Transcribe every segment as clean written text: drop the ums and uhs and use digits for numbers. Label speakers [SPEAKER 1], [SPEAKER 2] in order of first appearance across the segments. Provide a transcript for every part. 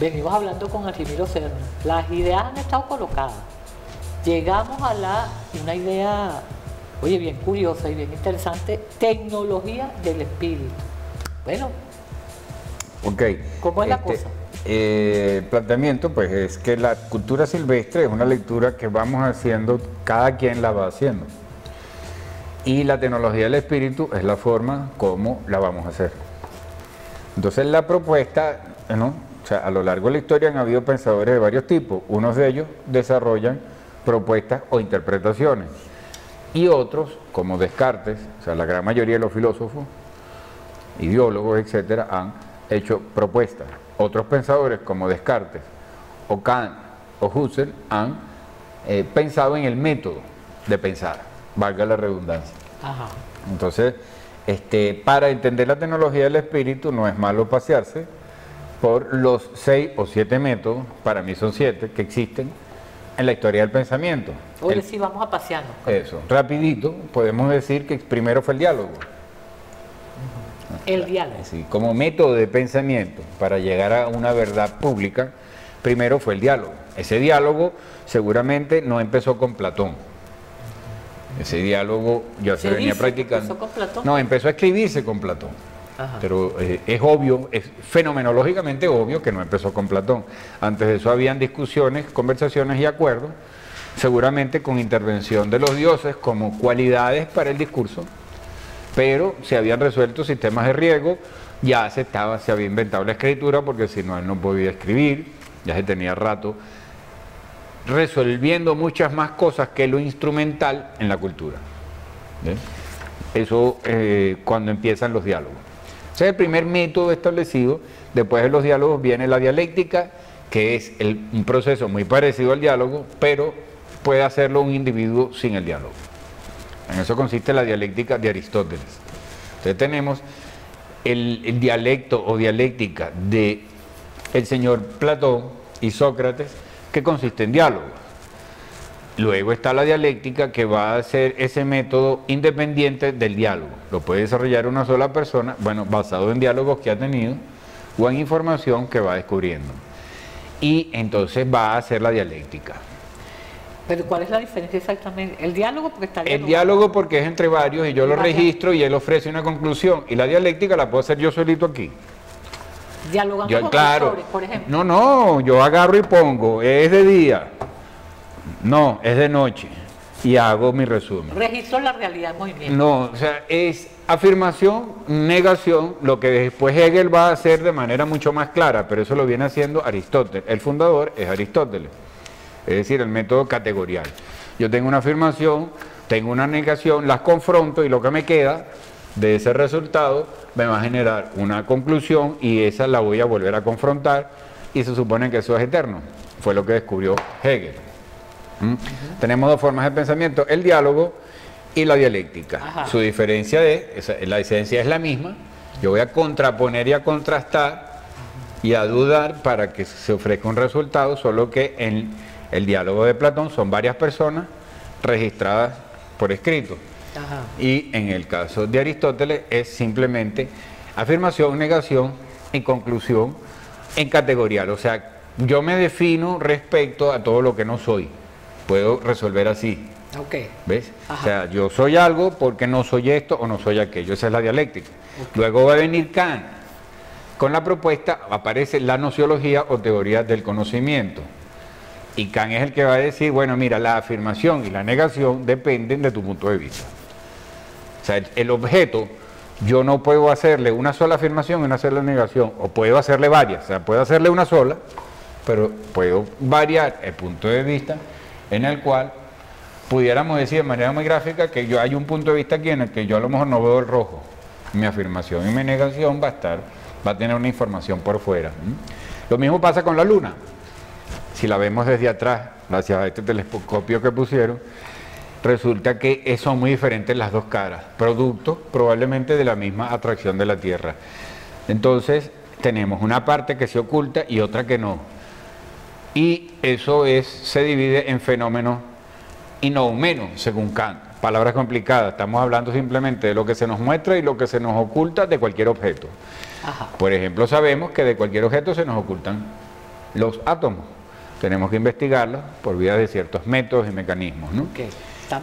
[SPEAKER 1] venimos hablando con Argimiro Serna, las ideas han estado colocadas. Llegamos a una idea, oye, bien curiosa y bien interesante, tecnología del espíritu. Bueno,
[SPEAKER 2] okay.
[SPEAKER 1] ¿Cómo es la cosa?
[SPEAKER 2] El planteamiento pues es que la cultura silvestre es una lectura que vamos haciendo, cada quien la va haciendo. Y la tecnología del espíritu es la forma como la vamos a hacer. Entonces la propuesta, ¿no? O sea, a lo largo de la historia han habido pensadores de varios tipos. Unos de ellos desarrollan propuestas o interpretaciones. Y otros, como Descartes, o sea, la gran mayoría de los filósofos, ideólogos, etcétera, han hecho propuestas. Otros pensadores, como Descartes, o Kant, o Husserl, han pensado en el método de pensar, valga la redundancia.
[SPEAKER 1] Ajá.
[SPEAKER 2] Entonces, para entender la tecnología del espíritu no es malo pasearse por los 6 o 7 métodos, para mí son 7, que existen en la historia del pensamiento.
[SPEAKER 1] Oye, sí, vamos a pasearnos.
[SPEAKER 2] Eso, rapidito, podemos decir que primero fue el diálogo.
[SPEAKER 1] El diálogo.
[SPEAKER 2] Sí, como método de pensamiento para llegar a una verdad pública, primero fue el diálogo. Ese diálogo seguramente no empezó con Platón. Ese diálogo ya se venía practicando.
[SPEAKER 1] ¿Empezó con Platón?
[SPEAKER 2] No, empezó a escribirse con Platón.
[SPEAKER 1] Ajá.
[SPEAKER 2] Pero es obvio, es fenomenológicamente obvio que no empezó con Platón. Antes de eso habían discusiones, conversaciones y acuerdos, seguramente con intervención de los dioses como cualidades para el discurso, pero se habían resuelto sistemas de riego, ya se había inventado la escritura, porque si no él no podía escribir, ya se tenía rato resolviendo muchas más cosas que lo instrumental en la cultura. ¿Bien? Eso cuando empiezan los diálogos. Ese es el primer método establecido. Después de los diálogos viene la dialéctica, que es un proceso muy parecido al diálogo, pero puede hacerlo un individuo sin el diálogo. En eso consiste la dialéctica de Aristóteles. Entonces tenemos el dialecto o dialéctica de el señor Platón y Sócrates, que consiste en diálogo. Luego está la dialéctica, que va a ser ese método independiente del diálogo. Lo puede desarrollar una sola persona, bueno, basado en diálogos que ha tenido o en información que va descubriendo. Y entonces va a ser la dialéctica.
[SPEAKER 1] Pero ¿cuál es la diferencia exactamente? El diálogo porque está
[SPEAKER 2] El diálogo porque es entre varios y yo lo registro y él ofrece una conclusión. Y la dialéctica la puedo hacer yo solito aquí.
[SPEAKER 1] Dialogando con autores, por ejemplo.
[SPEAKER 2] No, yo agarro y pongo, es de día, no, es de noche, y hago mi resumen.
[SPEAKER 1] Registro la realidad en movimiento.
[SPEAKER 2] No, o sea, es afirmación, negación, lo que después Hegel va a hacer de manera mucho más clara, pero eso lo viene haciendo Aristóteles. El fundador es Aristóteles, es decir, el método categorial. Yo tengo una afirmación, tengo una negación, las confronto y lo que me queda de ese resultado me va a generar una conclusión y esa la voy a volver a confrontar y se supone que eso es eterno. Fue lo que descubrió Hegel. Tenemos dos formas de pensamiento, el diálogo y la dialéctica.
[SPEAKER 1] Ajá.
[SPEAKER 2] Su diferencia la esencia es la misma. Yo voy a contraponer y a contrastar y a dudar para que se ofrezca un resultado, solo que en el diálogo de Platón son varias personas registradas por escrito.
[SPEAKER 1] Ajá.
[SPEAKER 2] Y en el caso de Aristóteles es simplemente afirmación, negación y conclusión en categorial. O sea, yo me defino respecto a todo lo que no soy. Puedo resolver así.
[SPEAKER 1] Okay.
[SPEAKER 2] ¿Ves?
[SPEAKER 1] Ajá.
[SPEAKER 2] O sea, yo soy algo porque no soy esto o no soy aquello. Esa es la dialéctica. Okay. Luego va a venir Kant. Con la propuesta aparece la nociología o teoría del conocimiento. Y Kant es el que va a decir, bueno, mira, la afirmación y la negación dependen de tu punto de vista. O sea, el objeto, yo no puedo hacerle una sola afirmación y una sola negación, o puedo hacerle varias, o sea, puedo hacerle una sola, pero puedo variar el punto de vista en el cual pudiéramos decir de manera muy gráfica que hay un punto de vista aquí en el que yo a lo mejor no veo el rojo. Mi afirmación y mi negación va a tener una información por fuera. Lo mismo pasa con la luna. Si la vemos desde atrás, gracias a este telescopio que pusieron, resulta que son muy diferentes las dos caras, producto probablemente de la misma atracción de la Tierra. Entonces tenemos una parte que se oculta y otra que no. Y eso se divide en fenómenos y noumenos, según Kant. Palabras complicadas, estamos hablando simplemente de lo que se nos muestra y lo que se nos oculta de cualquier objeto.
[SPEAKER 1] Ajá.
[SPEAKER 2] Por ejemplo, sabemos que de cualquier objeto se nos ocultan los átomos. Tenemos que investigarlos por vía de ciertos métodos y mecanismos, ¿no?
[SPEAKER 1] Okay.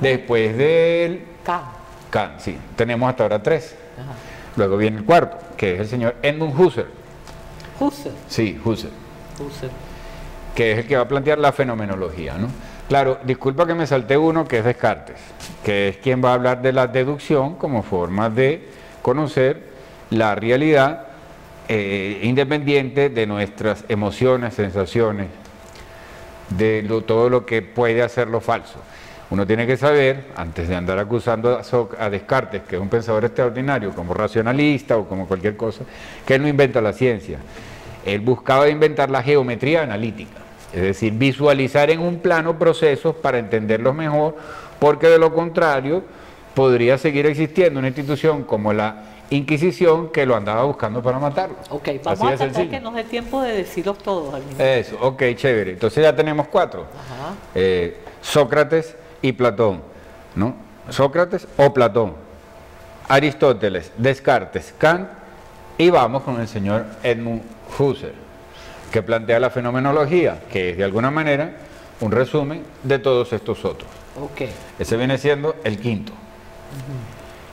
[SPEAKER 2] Después del
[SPEAKER 1] Kant,
[SPEAKER 2] sí, tenemos hasta ahora 3.
[SPEAKER 1] Ajá.
[SPEAKER 2] Luego viene el cuarto, que es el señor Edmund Husserl.
[SPEAKER 1] Husserl.
[SPEAKER 2] Sí, Husserl.
[SPEAKER 1] Husserl.
[SPEAKER 2] Que es el que va a plantear la fenomenología, ¿no? Claro, disculpa que me salté uno, que es Descartes, que es quien va a hablar de la deducción como forma de conocer la realidad independiente de nuestras emociones, sensaciones, de todo lo que puede hacerlo falso. Uno tiene que saber, antes de andar acusando a Descartes, que es un pensador extraordinario, como racionalista o como cualquier cosa, que él no inventa la ciencia. Él buscaba inventar la geometría analítica, es decir, visualizar en un plano procesos para entenderlos mejor, porque de lo contrario podría seguir existiendo una institución como la Inquisición que lo andaba buscando para matarlo.
[SPEAKER 1] Ok, vamos a tratar que nos dé tiempo de decirlos todos al mismo.
[SPEAKER 2] Eso, ok, chévere. Entonces ya tenemos 4.
[SPEAKER 1] Ajá.
[SPEAKER 2] Sócrates y Platón, ¿no? Sócrates o Platón, Aristóteles, Descartes, Kant, y vamos con el señor Edmund Husserl, que plantea la fenomenología, que es de alguna manera un resumen de todos estos otros.
[SPEAKER 1] Okay.
[SPEAKER 2] Ese viene siendo el quinto.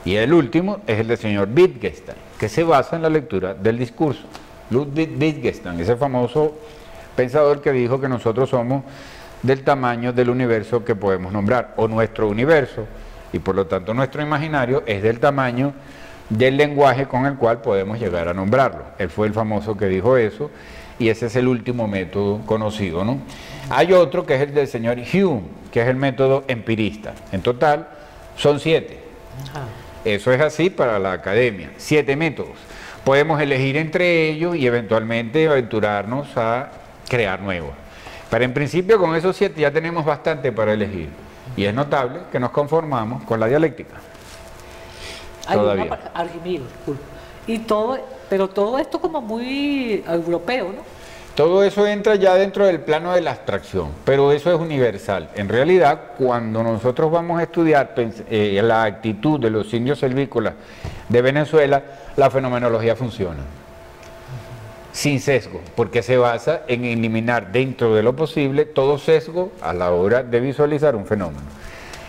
[SPEAKER 2] Y el último es el del señor Wittgenstein, que se basa en la lectura del discurso. Ludwig Wittgenstein, ese famoso pensador que dijo que nosotros somos del tamaño del universo que podemos nombrar, o nuestro universo, y por lo tanto nuestro imaginario es del tamaño del lenguaje con el cual podemos llegar a nombrarlo. Él fue el famoso que dijo eso, y ese es el último método conocido, ¿no? Hay otro que es el del señor Hume, que es el método empirista. En total son 7.
[SPEAKER 1] Ajá.
[SPEAKER 2] Eso es así para la academia, 7 métodos. Podemos elegir entre ellos y eventualmente aventurarnos a crear nuevos. Pero en principio con esos 7 ya tenemos bastante para elegir. Y es notable que nos conformamos con la dialéctica. Todavía.
[SPEAKER 1] Pero todo esto como muy europeo, ¿no?
[SPEAKER 2] Todo eso entra ya dentro del plano de la abstracción, pero eso es universal. En realidad, cuando nosotros vamos a estudiar la actitud de los indios silvícolas de Venezuela, la fenomenología funciona. Sin sesgo, porque se basa en eliminar dentro de lo posible todo sesgo a la hora de visualizar un fenómeno.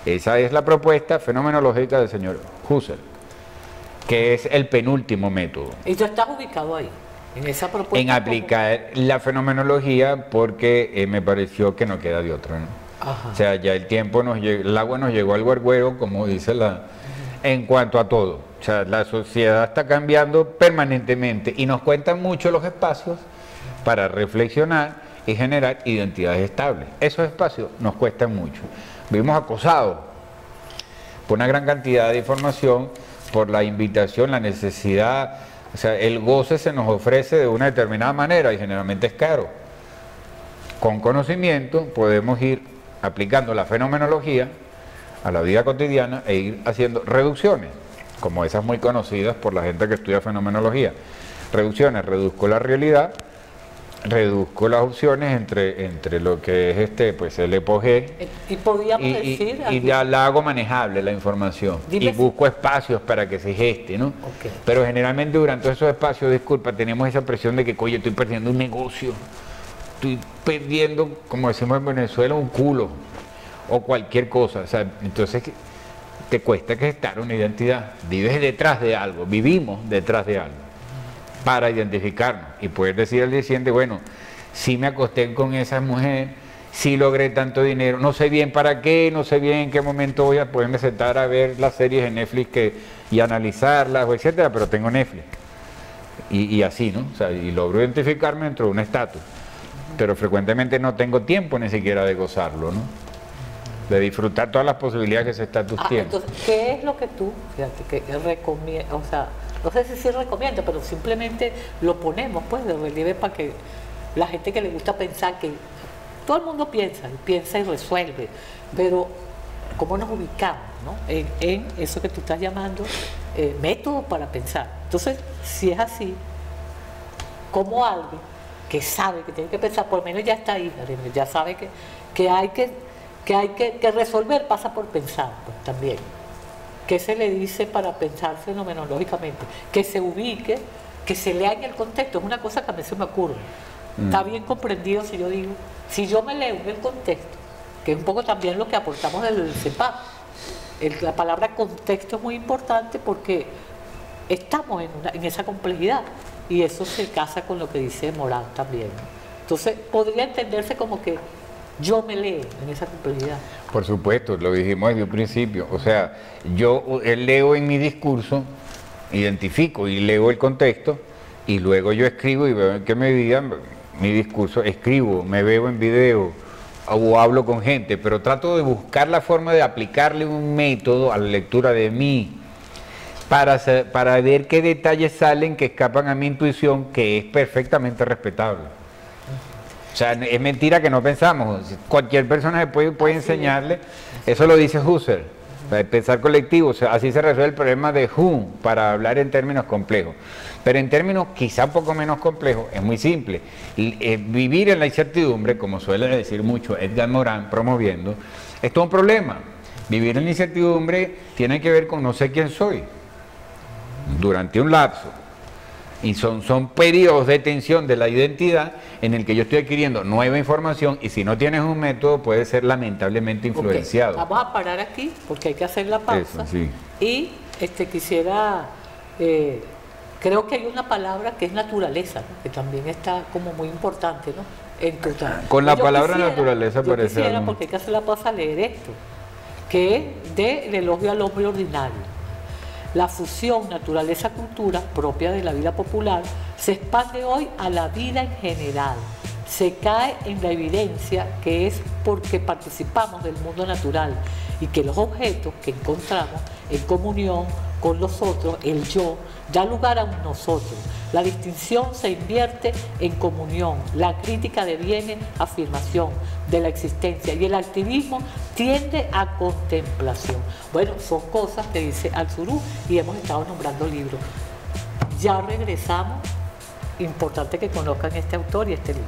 [SPEAKER 2] Esa es la propuesta fenomenológica del señor Husserl, que es el penúltimo método.
[SPEAKER 1] Y tú estás ubicado ahí, en esa propuesta.
[SPEAKER 2] En aplicar la fenomenología, porque me pareció que no queda de otra, ¿no?
[SPEAKER 1] Ajá.
[SPEAKER 2] O sea, ya el tiempo el agua nos llegó al huerguero, como dice en cuanto a todo. O sea, la sociedad está cambiando permanentemente y nos cuentan mucho los espacios para reflexionar y generar identidades estables. Esos espacios nos cuestan mucho. Vivimos acosados por una gran cantidad de información, por la invitación, la necesidad, o sea, el goce se nos ofrece de una determinada manera y generalmente es caro. Con conocimiento podemos ir aplicando la fenomenología a la vida cotidiana e ir haciendo reducciones, como esas muy conocidas por la gente que estudia fenomenología. Reducciones, reduzco la realidad, reduzco las opciones entre lo que es pues el epogé
[SPEAKER 1] y podríamos decir
[SPEAKER 2] y ya la hago manejable la información.
[SPEAKER 1] Dime
[SPEAKER 2] y busco espacios para que se geste, ¿no?
[SPEAKER 1] Okay.
[SPEAKER 2] Pero generalmente durante esos espacios, disculpa, tenemos esa presión de que, oye, estoy perdiendo un negocio, estoy perdiendo, como decimos en Venezuela, un culo o cualquier cosa. O sea, entonces te cuesta gestar una identidad, vives detrás de algo, vivimos detrás de algo para identificarnos y poder decir al día siguiente, bueno, sí me acosté con esa mujer, sí logré tanto dinero, no sé bien para qué, no sé bien en qué momento voy a poderme sentar a ver las series de Netflix y analizarlas, etcétera, pero tengo Netflix y así, ¿no? O sea, y logro identificarme dentro de un estatus, pero frecuentemente no tengo tiempo ni siquiera de gozarlo, ¿no? De disfrutar todas las posibilidades que ese estatus tiene.
[SPEAKER 1] Entonces, ¿qué es lo que tú, fíjate, que recomiendas? O sea, no sé si recomiendo, pero simplemente lo ponemos pues de relieve para que la gente que le gusta pensar, que todo el mundo piensa y resuelve, pero ¿cómo nos ubicamos, ¿no? en eso que tú estás llamando métodos para pensar? Entonces, si es así, como alguien que sabe que tiene que pensar, por lo menos ya está ahí, ya sabe que hay que resolver, pasa por pensar pues, también. ¿Qué se le dice para pensar fenomenológicamente? Que se ubique, que se lea en el contexto. Es una cosa que a mí se me ocurre. Está bien comprendido si yo digo, si yo me leo en el contexto, que es un poco también lo que aportamos del CEPAP. La palabra contexto es muy importante porque estamos en esa complejidad y eso se casa con lo que dice Morán también. Entonces podría entenderse como que yo me leo en esa complejidad.
[SPEAKER 2] Por supuesto, lo dijimos desde un principio. O sea, yo leo en mi discurso, identifico y leo el contexto y luego yo escribo y veo en qué medida mi discurso, escribo, me veo en video o hablo con gente, pero trato de buscar la forma de aplicarle un método a la lectura de mí para ver qué detalles salen que escapan a mi intuición, que es perfectamente respetable. O sea, es mentira que no pensamos. Cualquier persona puede enseñarle, eso lo dice Husserl, pensar colectivo, o sea, así se resuelve el problema de Hume, para hablar en términos complejos. Pero en términos quizá un poco menos complejos, es muy simple. Vivir en la incertidumbre, como suele decir mucho Edgar Morin promoviendo, es todo un problema. Vivir en la incertidumbre tiene que ver con no sé quién soy, durante un lapso. Y son periodos de tensión de la identidad en el que yo estoy adquiriendo nueva información y si no tienes un método puede ser lamentablemente influenciado.
[SPEAKER 1] Okay. Vamos a parar aquí porque hay que hacer la pausa.
[SPEAKER 2] Eso, sí.
[SPEAKER 1] Y quisiera, creo que hay una palabra que es naturaleza, ¿no? Que también está como muy importante, ¿no? En tu
[SPEAKER 2] Con la palabra naturaleza parece
[SPEAKER 1] quisiera,
[SPEAKER 2] algo.
[SPEAKER 1] porque hay que hacer la pausa, leer esto, que es del elogio al hombre ordinario. La fusión naturaleza-cultura propia de la vida popular se expande hoy a la vida en general. Se cae en la evidencia que es porque participamos del mundo natural y que los objetos que encontramos en comunión con los otros, el yo, da lugar a un nosotros. La distinción se invierte en comunión, la crítica deviene afirmación de la existencia y el activismo tiende a contemplación. Bueno, son cosas que dice Alzurú y hemos estado nombrando libros. Ya regresamos, importante que conozcan este autor y este libro.